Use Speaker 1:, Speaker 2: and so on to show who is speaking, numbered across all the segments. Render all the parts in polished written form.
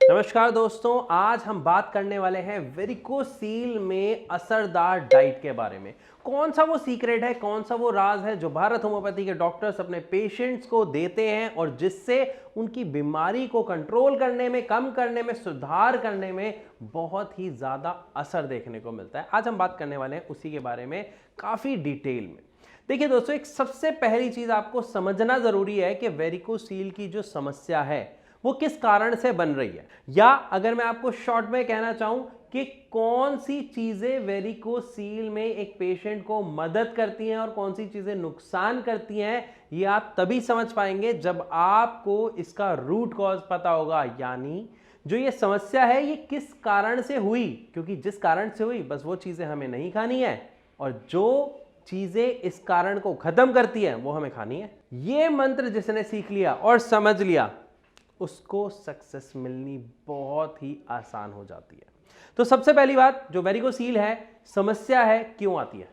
Speaker 1: नमस्कार दोस्तों, आज हम बात करने वाले हैं वेरिकोसील में असरदार डाइट के बारे में। कौन सा वो सीक्रेट है, कौन सा वो राज है जो भारत होम्योपैथी के डॉक्टर्स अपने पेशेंट्स को देते हैं और जिससे उनकी बीमारी को कंट्रोल करने में, कम करने में, सुधार करने में बहुत ही ज़्यादा असर देखने को मिलता है। आज हम बात करने वाले हैं उसी के बारे में काफ़ी डिटेल में। देखिए दोस्तों, एक सबसे पहली चीज़ आपको समझना ज़रूरी है कि वेरिकोसील की जो समस्या है वो किस कारण से बन रही है, या अगर मैं आपको शॉर्ट में कहना चाहूं कि कौन सी चीजें वेरिकोसील में एक पेशेंट को मदद करती हैं और कौन सी चीजें नुकसान करती हैं, ये आप तभी समझ पाएंगे जब आपको इसका रूट कॉज पता होगा। यानी जो ये समस्या है ये किस कारण से हुई, क्योंकि जिस कारण से हुई बस वो चीजें हमें नहीं खानी है और जो चीजें इस कारण को खत्म करती हैं वो हमें खानी है। ये मंत्र जिसने सीख लिया और समझ लिया उसको सक्सेस मिलनी बहुत ही आसान हो जाती है। तो सबसे पहली बात, जो वेरिकोसील है, समस्या है क्यों आती है?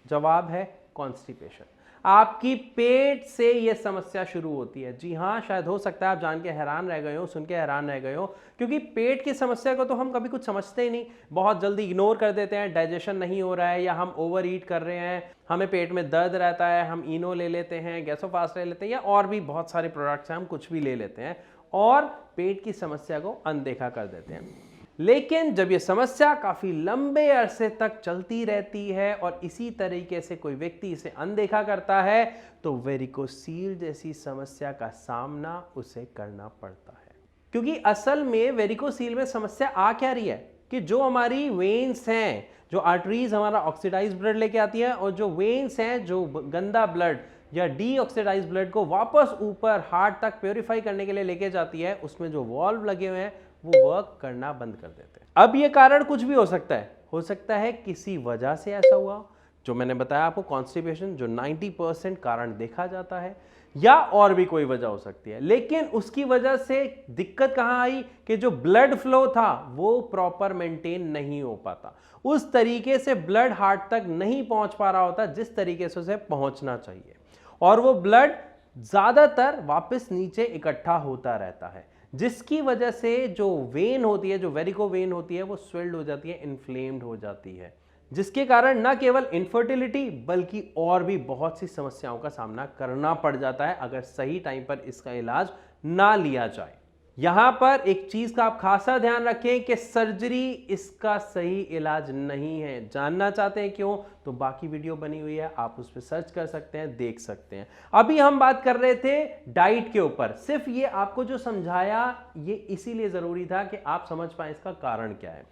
Speaker 1: जवाब है कॉन्स्टिपेशन। आपकी पेट से यह समस्या शुरू होती है। जी हाँ, शायद हो सकता है आप जान के हैरान रह गए हो, सुन के हैरान रह गए हो, क्योंकि पेट की समस्या को तो हम कभी कुछ समझते ही नहीं, बहुत जल्दी इग्नोर कर देते हैं। डाइजेशन नहीं हो रहा है या हम ओवर ईट कर रहे हैं, हमें पेट में दर्द रहता है, हम इनो ले लेते हैं, गैसोफास्ट ले लेते हैं, या और भी बहुत सारे प्रोडक्ट्स हैं, हम कुछ भी ले लेते हैं और पेट की समस्या को अनदेखा कर देते हैं। लेकिन जब ये समस्या काफी लंबे अरसे तक चलती रहती है और इसी तरीके से कोई व्यक्ति इसे अनदेखा करता है तो वेरिकोसील जैसी समस्या का सामना उसे करना पड़ता है। क्योंकि असल में वेरिकोसील में समस्या आ क्या रही है कि जो हमारी वेन्स हैं, जो आर्टरीज हमारा ऑक्सीडाइज ब्लड लेके आती है, और जो वेन्स हैं जो गंदा ब्लड या डीऑक्सीडाइज ब्लड को वापस ऊपर हार्ट तक प्योरीफाई करने के लिए लेके जाती है, उसमें जो वॉल्व लगे हुए हैं वो वर्क करना बंद कर देते हैं। अब ये कारण कुछ भी हो सकता है किसी वजह से ऐसा हुआ, जो मैंने बताया आपको कॉन्स्टिपेशन, जो 90% कारण देखा जाता है, या और भी कोई वजह हो सकती है। लेकिन उसकी वजह से दिक्कत कहां आई कि जो ब्लड फ्लो था वो प्रॉपर मेंटेन नहीं हो पाता, उस तरीके से ब्लड हार्ट तक नहीं पहुंच पा रहा होता जिस तरीके से उसे पहुंचना चाहिए, और वो ब्लड ज्यादातर वापस नीचे इकट्ठा होता रहता है, जिसकी वजह से जो वेन होती है, जो वेरिको वेन होती है, वो स्वेल्ड हो जाती है, इन्फ्लेम्ड हो जाती है, जिसके कारण न केवल इनफर्टिलिटी बल्कि और भी बहुत सी समस्याओं का सामना करना पड़ जाता है अगर सही टाइम पर इसका इलाज ना लिया जाए। यहां पर एक चीज का आप खासा ध्यान रखें कि सर्जरी इसका सही इलाज नहीं है। जानना चाहते हैं क्यों, तो बाकी वीडियो बनी हुई है, आप उस पर सर्च कर सकते हैं, देख सकते हैं। अभी हम बात कर रहे थे डाइट के ऊपर। सिर्फ ये आपको जो समझाया ये इसीलिए जरूरी था कि आप समझ पाए इसका कारण क्या है।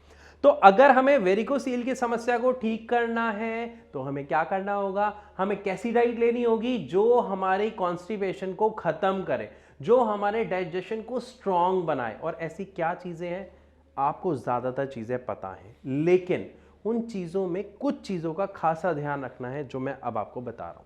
Speaker 1: तो अगर हमें वेरिकोसील की समस्या को ठीक करना है तो हमें क्या करना होगा, हमें कैसी डाइट लेनी होगी जो हमारी कॉन्स्टिपेशन को खत्म करे, जो हमारे डाइजेशन को स्ट्रांग बनाए। और ऐसी क्या चीजें हैं, आपको ज्यादातर चीजें पता हैं, लेकिन उन चीजों में कुछ चीजों का खासा ध्यान रखना है जो मैं अब आपको बता रहा हूं।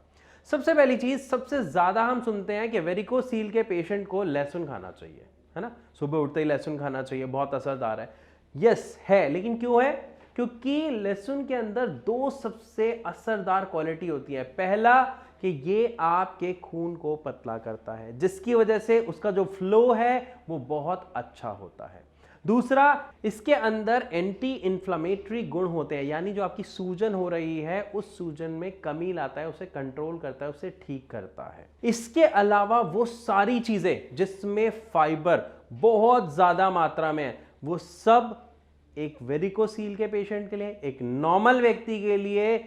Speaker 1: सबसे पहली चीज, सबसे ज्यादा हम सुनते हैं कि वेरिकोसील के पेशेंट को लहसुन खाना चाहिए, है ना, सुबह उठते ही लहसुन खाना चाहिए, बहुत असरदार है। यस है, लेकिन क्यों है? क्योंकि लहसुन के अंदर दो सबसे असरदार क्वालिटी होती है। पहला कि ये आपके खून को पतला करता है, जिसकी वजह से उसका जो फ्लो है वो बहुत अच्छा होता है। दूसरा, इसके अंदर एंटी इन्फ्लामेटरी गुण होते हैं, यानी जो आपकी सूजन हो रही है उस सूजन में कमी लाता है, उसे कंट्रोल करता है, उसे ठीक करता है। इसके अलावा वो सारी चीजें जिसमें फाइबर बहुत ज्यादा मात्रा में है, वो सब एक वेरिकोसील के पेशेंट के लिए, एक नॉर्मल व्यक्ति के लिए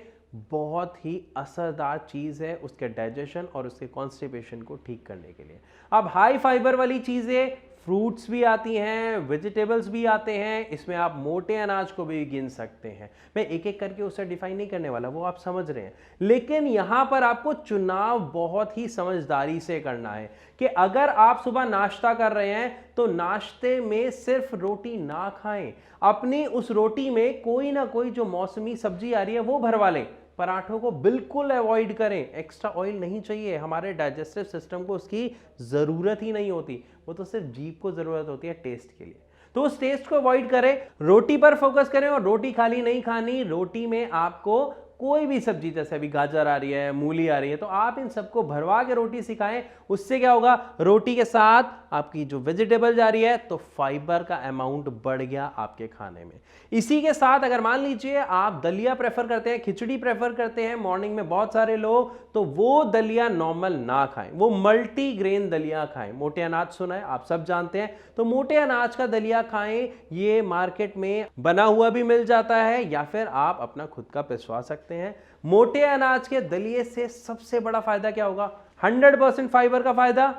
Speaker 1: बहुत ही असरदार चीज है उसके डाइजेशन और उसके कॉन्स्टिपेशन को ठीक करने के लिए। अब हाई फाइबर वाली चीजें, फ्रूट्स भी आती हैं, वेजिटेबल्स भी आते हैं, इसमें आप मोटे अनाज को भी गिन सकते हैं। मैं एक एक करके उसे डिफाइन नहीं करने वाला, वो आप समझ रहे हैं। लेकिन यहां पर आपको चुनाव बहुत ही समझदारी से करना है कि अगर आप सुबह नाश्ता कर रहे हैं तो नाश्ते में सिर्फ रोटी ना खाएं, अपनी उस रोटी में कोई ना कोई जो मौसमी सब्जी आ रही है वो भरवा लें। पराठों को बिल्कुल अवॉइड करें, एक्स्ट्रा ऑयल नहीं चाहिए, हमारे डाइजेस्टिव सिस्टम को उसकी जरूरत ही नहीं होती, वो तो सिर्फ जीभ को जरूरत होती है टेस्ट के लिए। तो उस टेस्ट को अवॉइड करें, रोटी पर फोकस करें, और रोटी खाली नहीं खानी, रोटी में आपको कोई भी सब्जी, जैसे अभी गाजर आ रही है, मूली आ रही है, तो आप इन सबको भरवा के रोटी सिखाएं। उससे क्या होगा, रोटी के साथ आपकी जो वेजिटेबल जा रही है तो फाइबर का अमाउंट बढ़ गया आपके खाने में। इसी के साथ अगर मान लीजिए आप दलिया प्रेफर करते हैं, खिचड़ी प्रेफर करते हैं मॉर्निंग में बहुत सारे लोग, तो वो दलिया नॉर्मल ना खाएं, वो मल्टी ग्रेन दलिया खाएं। मोटे अनाज सुना है, आप सब जानते हैं, तो मोटे अनाज का दलिया खाएं। ये मार्केट में बना हुआ भी मिल जाता है या फिर आप अपना खुद का पिसवा सकते हैं। मोटे अनाज के दलिए से सबसे बड़ा फायदा क्या होगा, 100% फाइबर का फायदा,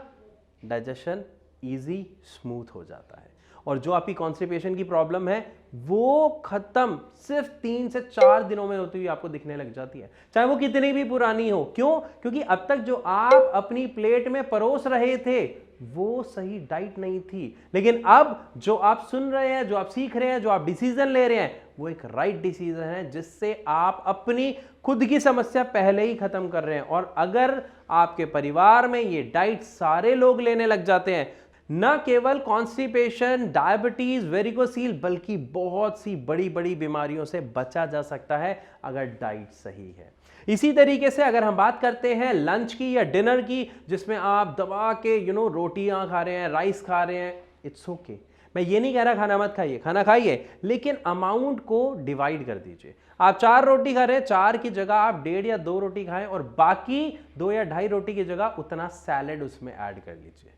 Speaker 1: डाइजेशन इजी स्मूथ हो जाता है, और जो आपकी कॉन्स्टिपेशन की प्रॉब्लम है वो खत्म सिर्फ 3 से 4 दिनों में होती हुई आपको दिखने लग जाती है, चाहे वो कितनी भी पुरानी हो। क्यों? क्योंकि अब तक जो आप अपनी प्लेट में परोस रहे थे वो सही डाइट नहीं थी, लेकिन अब जो आप सुन रहे हैं, जो आप सीख रहे हैं, जो आप डिसीजन ले रहे हैं, वो एक राइट डिसीजन है जिससे आप अपनी खुद की समस्या पहले ही खत्म कर रहे हैं। और अगर आपके परिवार में ये डाइट सारे लोग लेने लग जाते हैं, न केवल कॉन्स्टिपेशन, डायबिटीज, वेरिकोसील, बल्कि बहुत सी बड़ी बड़ी बीमारियों से बचा जा सकता है अगर डाइट सही है। इसी तरीके से अगर हम बात करते हैं लंच की या डिनर की, जिसमें आप दबा के रोटियां खा रहे हैं, राइस खा रहे हैं, इट्स ओके। मैं ये नहीं कह रहा खाना मत खाइए, खाना खाइए, लेकिन अमाउंट को डिवाइड कर दीजिए। आप 4 रोटी खा रहे हैं, 4 की जगह आप 1.5 या 2 रोटी खाएं, और बाकी 2 या 2.5 रोटी की जगह उतना सैलेड उसमें ऐड कर लीजिए।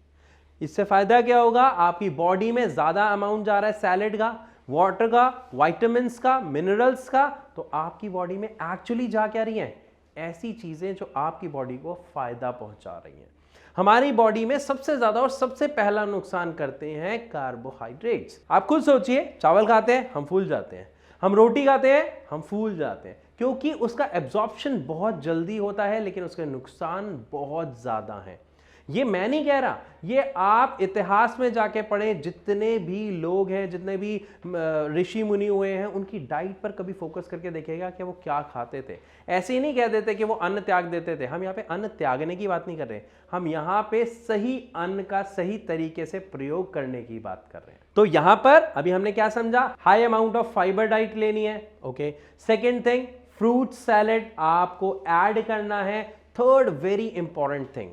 Speaker 1: इससे फायदा क्या होगा, आपकी बॉडी में ज्यादा अमाउंट जा रहा है सैलेड का, वाटर का, विटामिन्स का, मिनरल्स का, तो आपकी बॉडी में एक्चुअली जा क्या रही हैं, ऐसी चीजें जो आपकी बॉडी को फायदा पहुंचा रही हैं। हमारी बॉडी में सबसे ज्यादा और सबसे पहला नुकसान करते हैं कार्बोहाइड्रेट्स। आप खुद सोचिए, चावल खाते हैं हम फूल जाते हैं, हम रोटी खाते हैं हम फूल जाते हैं, क्योंकि उसका एब्जॉर्प्शन बहुत जल्दी होता है, लेकिन उसके नुकसान बहुत ज्यादा हैं। ये मैं नहीं कह रहा, ये आप इतिहास में जाके पढ़ें, जितने भी लोग हैं, जितने भी ऋषि मुनि हुए हैं, उनकी डाइट पर कभी फोकस करके देखिएगा कि वो क्या खाते थे। ऐसे ही नहीं कह देते कि वो अन्न त्याग देते थे। हम यहाँ पे अन्न त्यागने की बात नहीं कर रहे, हम यहाँ पे सही अन्न का सही तरीके से प्रयोग करने की बात कर रहे हैं। तो यहां पर अभी हमने क्या समझा, high amount of fibre diet लेनी है, okay. Second thing, fruit salad आपको ऐड करना है। थर्ड वेरी इंपॉर्टेंट थिंग,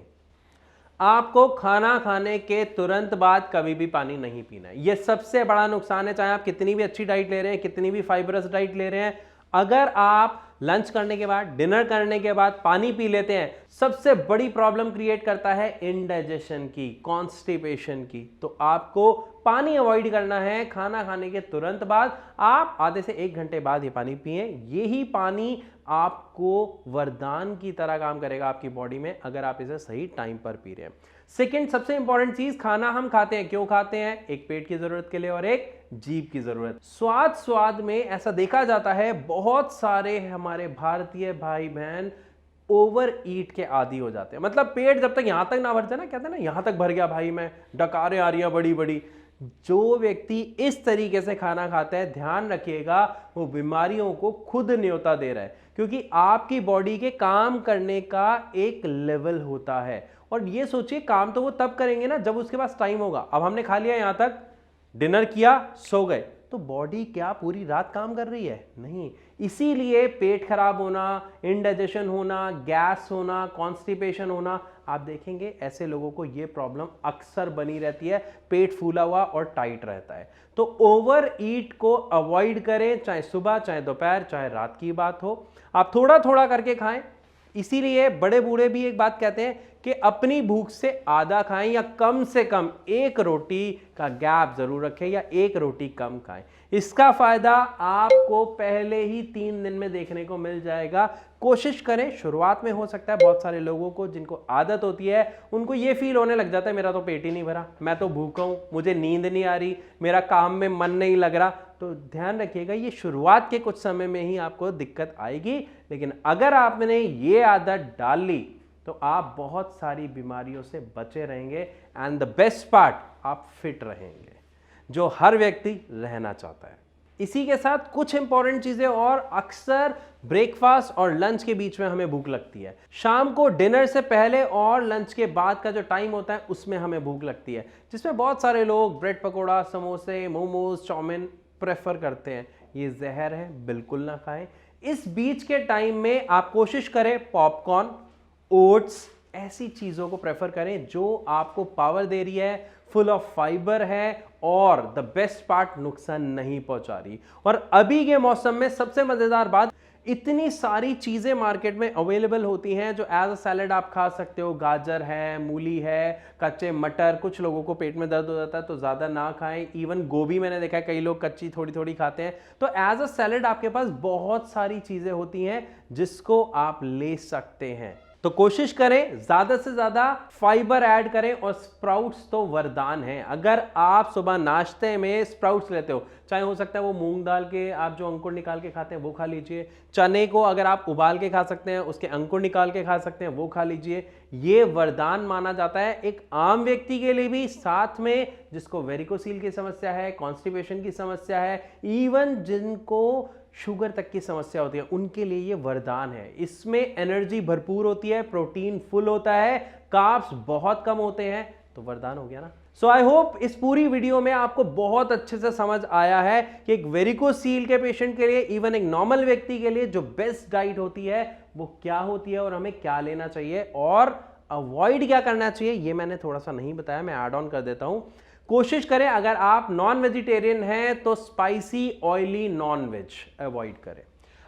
Speaker 1: आपको खाना खाने के तुरंत बाद कभी भी पानी नहीं पीना है। यह सबसे बड़ा नुकसान है, चाहे आप कितनी भी अच्छी डाइट ले रहे हैं, कितनी भी फाइबरस डाइट ले रहे हैं, अगर आप लंच करने के बाद, डिनर करने के बाद पानी पी लेते हैं, सबसे बड़ी प्रॉब्लम क्रिएट करता है इनडाइजेशन की, कॉन्स्टिपेशन की। तो आपको पानी अवॉइड करना है खाना खाने के तुरंत बाद। आप आधे से 1 घंटे बाद ये पानी पिए। यही पानी आपको वरदान की तरह काम करेगा आपकी बॉडी में, अगर आप इसे सही टाइम पर पी रहे हैं। सेकंड सबसे इंपॉर्टेंट चीज, खाना हम खाते हैं, क्यों खाते हैं? एक पेट की जरूरत के लिए और एक जीभ की जरूरत। स्वाद में ऐसा देखा जाता है, बहुत सारे हमारे भारतीय भाई बहन ओवर ईट के आदी हो जाते हैं। मतलब पेट जब तक यहां तक ना भर जाए ना, कहते हैं ना यहां तक भर गया भाई, मैं डकारें आ रही हैं बड़ी बड़ी। जो व्यक्ति इस तरीके से खाना खाता है, ध्यान रखिएगा, वो बीमारियों को खुद न्योता दे रहा है, क्योंकि आपकी बॉडी के काम करने का एक लेवल होता है। और ये सोचिए, काम तो वो तब करेंगे ना जब उसके पास टाइम होगा। अब हमने खा लिया, यहां तक डिनर किया, सो गए, तो बॉडी क्या पूरी रात काम कर रही है? नहीं। इसीलिए पेट खराब होना, इंडाइजेशन होना, गैस होना, कॉन्स्टिपेशन होना, आप देखेंगे ऐसे लोगों को ये प्रॉब्लम अक्सर बनी रहती है, पेट फूला हुआ और टाइट रहता है। तो ओवर ईट को अवॉइड करें, चाहे सुबह, चाहे दोपहर, चाहे रात की बात हो। आप थोड़ा थोड़ा करके खाएं। इसीलिए बड़े बूढ़े भी एक बात कहते हैं कि अपनी भूख से आधा खाएं, या कम से कम 1 रोटी का गैप जरूर रखें, या 1 रोटी कम खाएं। इसका फायदा आपको पहले ही 3 दिन में देखने को मिल जाएगा। कोशिश करें, शुरुआत में हो सकता है बहुत सारे लोगों को जिनको आदत होती है, उनको ये फील होने लग जाता है मेरा तो पेट ही नहीं भरा, मैं तो भूखा हूं, मुझे नींद नहीं आ रही, मेरा काम में मन नहीं लग रहा। तो ध्यान रखिएगा, ये शुरुआत के कुछ समय में ही आपको दिक्कत आएगी, लेकिन अगर आपने ये आदत डाल ली तो आप बहुत सारी बीमारियों से बचे रहेंगे, एंड द बेस्ट पार्ट, आप फिट रहेंगे, जो हर व्यक्ति रहना चाहता है। इसी के साथ कुछ इंपॉर्टेंट चीजें और, अक्सर ब्रेकफास्ट और लंच के बीच में हमें भूख लगती है। शाम को डिनर से पहले और लंच के बाद का जो टाइम होता है उसमें हमें भूख लगती है, जिसमें बहुत सारे लोग ब्रेड पकौड़ा, समोसे, मोमोज, चाउमीन प्रेफर करते हैं। ये जहर है, बिल्कुल ना खाएं। इस बीच के टाइम में आप कोशिश करें पॉपकॉर्न, ओट्स, ऐसी चीजों को प्रेफर करें जो आपको पावर दे रही है, फुल ऑफ फाइबर है और द बेस्ट पार्ट नुकसान नहीं पहुंचा रही। और अभी के मौसम में सबसे मजेदार बात, इतनी सारी चीजें मार्केट में अवेलेबल होती हैं जो एज अ सैलेड आप खा सकते हो। गाजर है, मूली है, कच्चे मटर, कुछ लोगों को पेट में दर्द हो जाता है तो ज्यादा ना खाएं। इवन गोभी मैंने देखा है कई लोग कच्ची थोड़ी थोड़ी खाते हैं। तो एज अ सैलेड आपके पास बहुत सारी चीजें होती हैं जिसको आप ले सकते हैं। तो कोशिश करें ज्यादा से ज्यादा फाइबर ऐड करें और स्प्राउट्स तो वरदान है। अगर आप सुबह नाश्ते में स्प्राउट्स लेते हो, चाहे हो सकता है वो मूंग दाल के आप जो अंकुर निकाल के खाते हैं वो खा लीजिए, चने को अगर आप उबाल के खा सकते हैं, उसके अंकुर निकाल के खा सकते हैं वो खा लीजिए। ये वरदान माना जाता है एक आम व्यक्ति के लिए भी, साथ में जिसको वेरिकोसील की समस्या है, कॉन्स्टिपेशन की समस्या है, इवन जिनको शुगर तक की समस्या होती है उनके लिए ये वरदान है। इसमें एनर्जी भरपूर होती है, प्रोटीन फुल होता है, कार्ब्स बहुत कम होते हैं, तो वरदान हो गया ना। सो आई होप इस पूरी वीडियो में आपको बहुत अच्छे से समझ आया है कि एक वेरिकोसील के पेशेंट के लिए, इवन एक नॉर्मल व्यक्ति के लिए जो बेस्ट डाइट होती है वो क्या होती है और हमें क्या लेना चाहिए और अवॉइड क्या करना चाहिए। ये मैंने थोड़ा सा नहीं बताया, मैं ऐड ऑन कर देता हूं। कोशिश करें अगर आप नॉन वेजिटेरियन हैं तो spicy oily non veg avoid करें।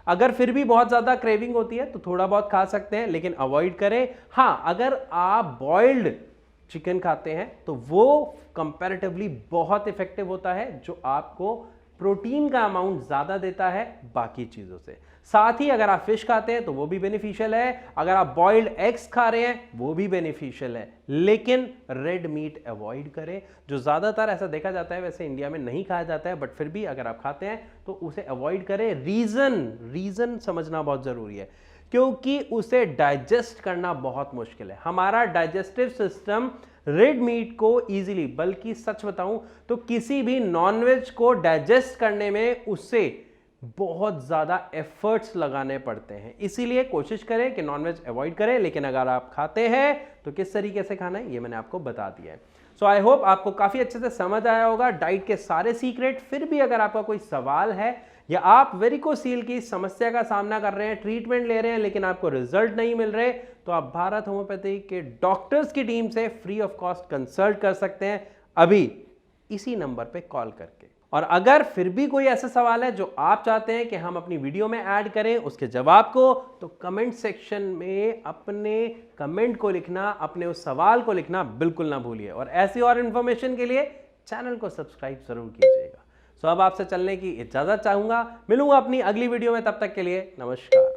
Speaker 1: अगर फिर भी बहुत ज्यादा क्रेविंग होती है तो थोड़ा बहुत खा सकते हैं, लेकिन अवॉइड करें। हां, अगर आप बॉइल्ड चिकन खाते हैं तो वो कंपैरेटिवली बहुत इफेक्टिव होता है, जो आपको प्रोटीन का अमाउंट ज्यादा देता है बाकी चीजों से। साथ ही अगर आप फिश खाते हैं तो वो भी बेनिफिशियल है, अगर आप बॉइल्ड एग्स खा रहे हैं वो भी बेनिफिशियल है, लेकिन रेड मीट अवॉइड करें, जो ज्यादातर ऐसा देखा जाता है, वैसे इंडिया में नहीं खाया जाता है, बट फिर भी अगर आप खाते हैं तो उसे अवॉइड करें। रीजन समझना बहुत जरूरी है, क्योंकि उसे डाइजेस्ट करना बहुत मुश्किल है। हमारा डाइजेस्टिव सिस्टम रेड मीट को इजीली, बल्कि सच बताऊं तो किसी भी नॉनवेज को डाइजेस्ट करने में उससे बहुत ज्यादा एफर्ट्स लगाने पड़ते हैं। इसीलिए कोशिश करें कि नॉनवेज अवॉइड करें, लेकिन अगर आप खाते हैं तो किस तरीके से खाना है ये मैंने आपको बता दिया है। सो आई होप आपको काफी अच्छे से समझ आया होगा डाइट के सारे सीक्रेट। फिर भी अगर आपका कोई सवाल है या आप वेरिकोसील की समस्या का सामना कर रहे हैं, ट्रीटमेंट ले रहे हैं लेकिन आपको रिजल्ट नहीं मिल रहे, तो आप भारत होम्योपैथी के डॉक्टर्स की टीम से फ्री ऑफ कॉस्ट कंसल्ट कर सकते हैं अभी इसी नंबर पे कॉल करके। और अगर फिर भी कोई ऐसा सवाल है जो आप चाहते हैं कि हम अपनी वीडियो में ऐड करें उसके जवाब को, तो कमेंट सेक्शन में अपने कमेंट को लिखना, अपने उस सवाल को लिखना बिल्कुल ना भूलिए। और ऐसी और इंफॉर्मेशन के लिए चैनल को सब्सक्राइब जरूर कीजिएगा। सो अब आपसे चलने की इजाजत चाहूंगा, मिलूंगा अपनी अगली वीडियो में, तब तक के लिए नमस्कार।